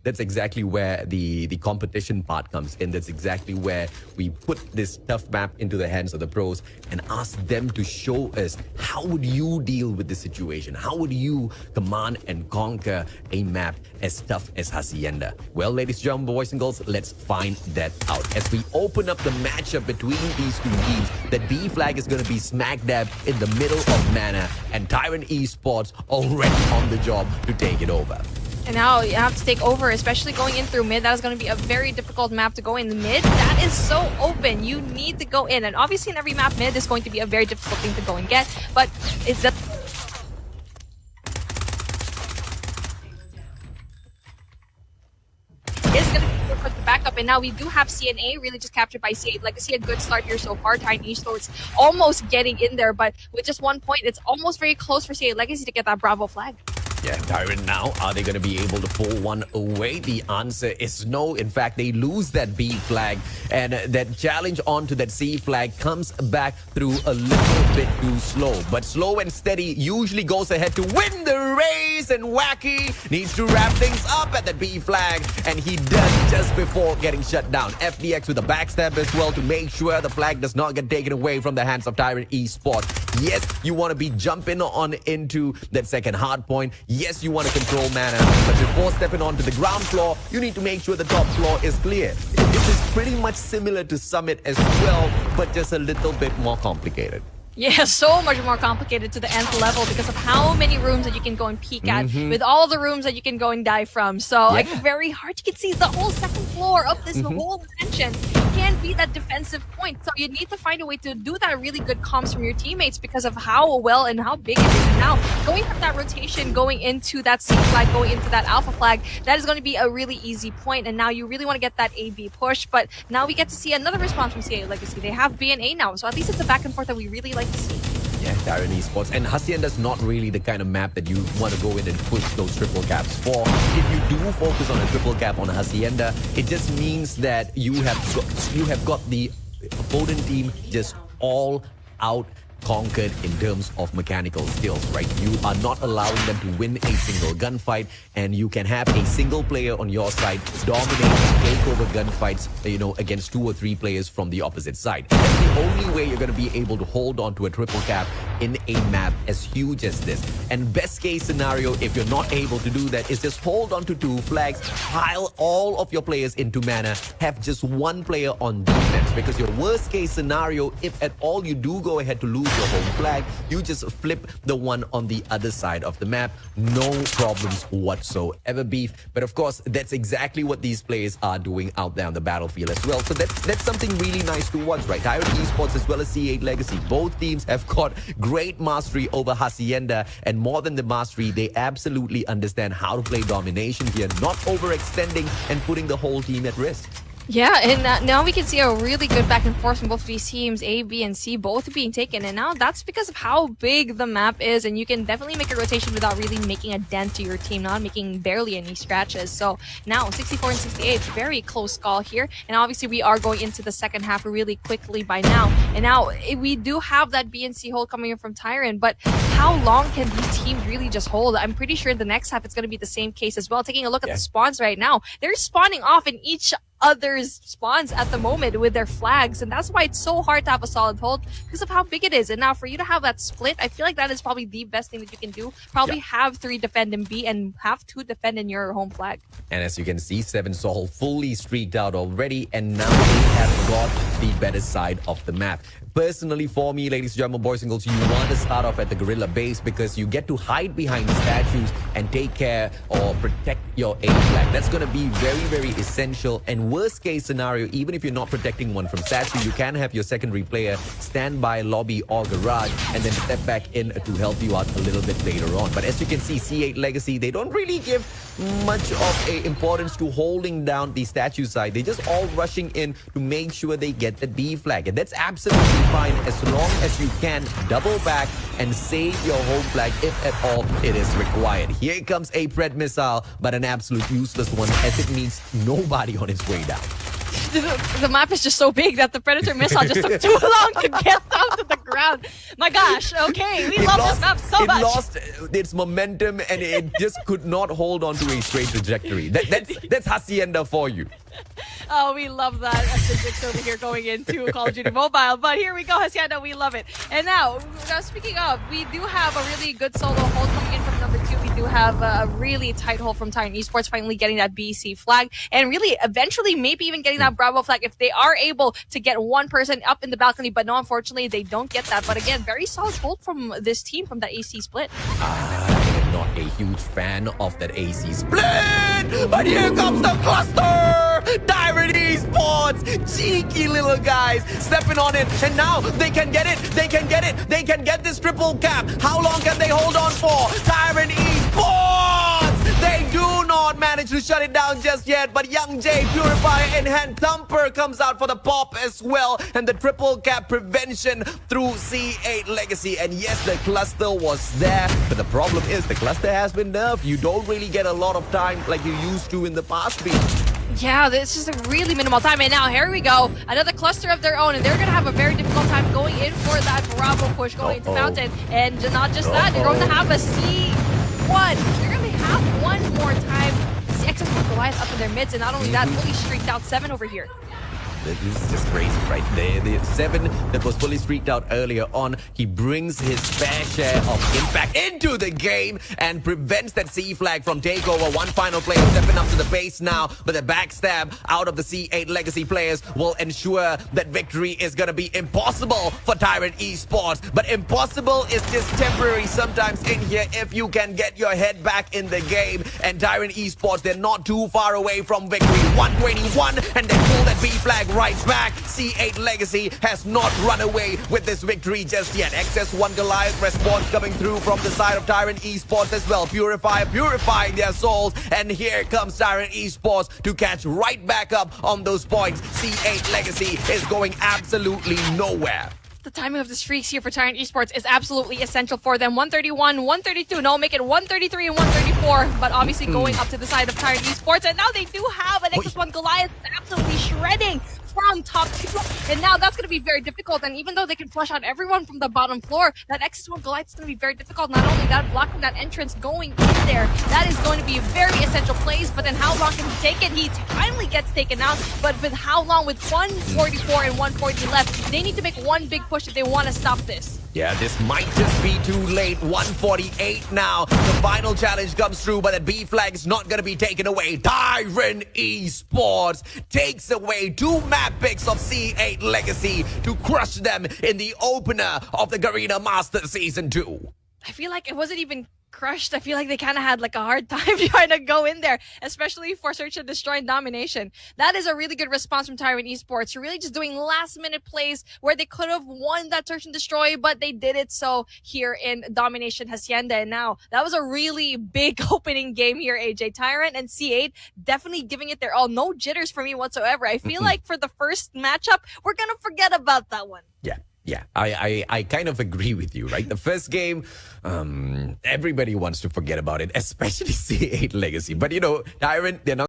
that's exactly where the competition part comes in. That's exactly where we put this tough map into the hands of the pros and ask them to show us, how would you deal with this situation? How would you command and conquer a map as tough as Hacienda? Well, ladies and gentlemen, boys and girls, let's find that out. As we open up the matchup between these two teams, the B flag is going to be smack dab in the middle of Mana, and Tyrant Esports already on the job to take it over. And now you have to take over, especially going in through mid. That is going to be a very difficult map to go in. The mid, that is so open. You need to go in. And obviously in every map, mid is going to be a very difficult thing to go and get. But it's the... It's going to be good for the backup. And now we do have CNA really just captured by C8 Legacy. A good start here so far. Tyrant Esports almost getting in there. But with just 1 point, it's almost very close for C8 Legacy to get that Bravo flag. Yeah, Tyrant now, are they going to be able to pull one away? The answer is no. In fact, they lose that B flag, and that challenge onto that C flag comes back through a little bit too slow. But slow and steady usually goes ahead to win the race, and Wacky needs to wrap things up at that B flag, and he does just before getting shut down. FDX with a backstab as well to make sure the flag does not get taken away from the hands of Tyrant Esports. Yes, you want to be jumping on into that second hard point. Yes, you want to control Mana, but before stepping onto the ground floor, you need to make sure the top floor is clear. This is pretty much similar to Summit as well, but just a little bit more complicated. Yeah, so much more complicated to the nth level because of how many rooms that you can go and peek at, with all the rooms that you can go and dive from. So like very hard. You can see the whole second floor of this whole extension can be that defensive point. So you need to find a way to do that really good comms from your teammates because of how well and how big it is. And now going from that rotation, going into that C flag, going into that alpha flag, that is going to be a really easy point. And now you really want to get that AB push. But now we get to see another response from CA Legacy. They have B and A now. So at least it's a back and forth that we really like to see. Yeah, Tyrant Esports. And Hacienda's not really the kind of map that you want to go in and push those triple caps for. If you do focus on a triple cap on Hacienda, it just means that you have got the opponent team just all out conquered in terms of mechanical skills, right? You are not allowing them to win a single gunfight, and you can have a single player on your side dominate, take over gunfights, against 2 or 3 players from the opposite side. That's the only way you're going to be able to hold on to a triple cap in a map as huge as this. And best case scenario, if you're not able to do that, is just hold on to 2 flags, pile all of your players into Mana, have just 1 player on defense. Because your worst case scenario, if at all you do go ahead to lose your home flag, you just flip the one on the other side of the map. No problems whatsoever, Beef. But of course, that's exactly what these players are doing out there on the battlefield as well. So that's something really nice to watch, right? Tyrant Esports as well as C8 Legacy. Both teams have got great mastery over Hacienda, and more than the mastery, they absolutely understand how to play domination here, not overextending and putting the whole team at risk. Yeah, and now we can see a really good back and forth from both of these teams, A, B, and C, both being taken. And now that's because of how big the map is, and you can definitely make a rotation without really making a dent to your team, not making barely any scratches. So now 64 and 68, very close call here. And obviously we are going into the second half really quickly by now. And now we do have that B and C hold coming in from Tyrant, but how long can these teams really just hold? I'm pretty sure the next half it's going to be the same case as well. Taking a look at the spawns right now, they're spawning off in each other's spawns at the moment with their flags, and that's why it's so hard to have a solid hold because of how big it is. And now for you to have that split, I feel like that is probably the best thing that you can do. Probably have 3 defend in B and have 2 defend in your home flag. And as you can see, 7 Sol fully streaked out already, and now they have got the better side of the map. Personally, for me, ladies and gentlemen, boys and girls, you want to start off at the gorilla base because you get to hide behind statues and take care or protect your A flag. That's going to be very, very essential. And worst case scenario, even if you're not protecting one from statue, you can have your secondary player stand by lobby or garage and then step back in to help you out a little bit later on. But as you can see, C8 Legacy, they don't really give much of a importance to holding down the statue side. They're just all rushing in to make sure they get the B flag. And that's absolutely fine as long as you can double back and save your home flag if at all it is required. Here comes a Pred missile, but an absolute useless one as it meets nobody on its way down. The map is just so big that the Predator missile just took too long to get down to the ground. My gosh, okay, we love this map so much. It lost its momentum and it just could not hold on to a straight trajectory. That's Hacienda for you. Oh, we love that physics over here going into Call of Duty Mobile. But here we go, Hacienda, we love it. And now speaking of, we do have a really good solo hold coming in from number 2. We do have a really tight hold from Tyrant Esports, finally getting that BC flag. And really, eventually, maybe even getting that Bravo flag if they are able to get one person up in the balcony. But no, unfortunately, they don't get that. But again, very solid hold from this team, from that AC split. I am not a huge fan of that AC split, but here comes the cluster! Tyrant Esports, cheeky little guys, stepping on it, and now they can get it, they can get it, they can get this triple cap. How long can they hold on for? Tyrant Esports! They do not manage to shut it down just yet, but Young J, Purifier in hand, Thumper comes out for the pop as well, and the triple cap prevention through C8 Legacy. And yes, the cluster was there, but the problem is the cluster has been nerfed. You don't really get a lot of time like you used to in the past beat. Yeah, this is a really minimal time. And now, here we go. Another cluster of their own. And they're going to have a very difficult time going in for that Bravo push going into Mountain. And not just that, they're going to have a C1. They're going to have one more time. See XS1 Goliath up in their midst. And not only that, fully streaked out 7 over here. This is just crazy, right? The 7 that was fully streaked out earlier on, he brings his fair share of impact into the game and prevents that C flag from takeover. One final player stepping up to the base now, but the backstab out of the C8 Legacy players will ensure that victory is going to be impossible for Tyrant Esports. But impossible is just temporary sometimes in here if you can get your head back in the game. And Tyrant Esports, they're not too far away from victory. 121, and they pull that B flag right back. C8 Legacy has not run away with this victory just yet. XS1 Goliath response coming through from the side of Tyrant Esports as well. Purifying their souls. And here comes Tyrant Esports to catch right back up on those points. C8 Legacy is going absolutely nowhere. The timing of the streaks here for Tyrant Esports is absolutely essential for them. 131, 132, no, make it 133 and 134, but obviously going up to the side of Tyrant Esports, and now they do have an XS1 Goliath absolutely shredding from top 2, and now that's going to be very difficult. And even though they can flush out everyone from the bottom floor, that XS1 Goliath is going to be very difficult. Not only that, blocking that entrance going in there, that is going to be a very essential plays. But then how long can he take it? He finally gets taken out, but with how long? With 144 and 140 left, they need to make one big push if they want to stop this. Yeah, this might just be too late. 148 now. The final challenge comes through, but the B flag is not going to be taken away. Tyrant Esports takes away 2 map picks of C8 Legacy to crush them in the opener of the Garena Master Season 2. I feel like it wasn't even crushed. I feel like they kind of had like a hard time trying to go in there, especially for Search and Destroy and Domination. That is a really good response from Tyrant Esports. You're really just doing last minute plays where they could have won that Search and Destroy, but they did it so here in Domination Hacienda. And now that was a really big opening game here, AJ. Tyrant and C8 definitely giving it their all. No jitters for me whatsoever. I feel like for the first matchup, we're going to forget about that one. Yeah, I kind of agree with you, right? The first game, everybody wants to forget about it, especially C8 Legacy. But, you know, Tyrant, they're not